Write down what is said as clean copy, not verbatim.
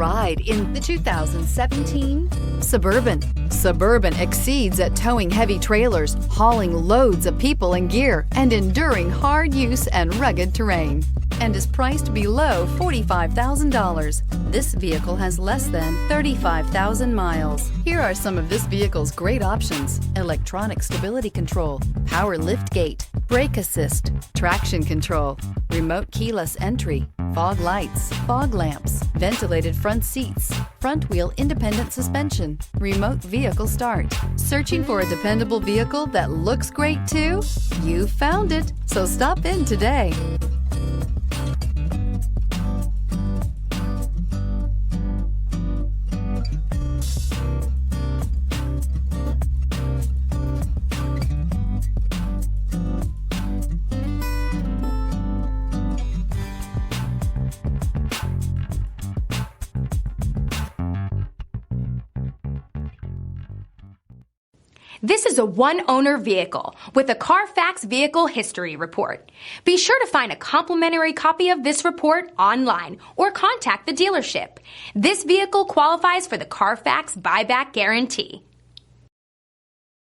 Ride in the 2017 Suburban. Suburban exceeds at towing heavy trailers, hauling loads of people and gear, and enduring hard use and rugged terrain, and is priced below $45,000. This vehicle has less than 35,000 miles. Here are some of this vehicle's great options: electronic stability control, power lift gate, brake assist, traction control, remote keyless entry, fog lights, fog lamps, ventilated front seats, front wheel independent suspension, remote vehicle start. Searching for a dependable vehicle that looks great too? You found it, so stop in today. This is a one-owner vehicle with a CARFAX Vehicle History Report. Be sure to find a complimentary copy of this report online or contact the dealership. This vehicle qualifies for the CARFAX Buyback Guarantee.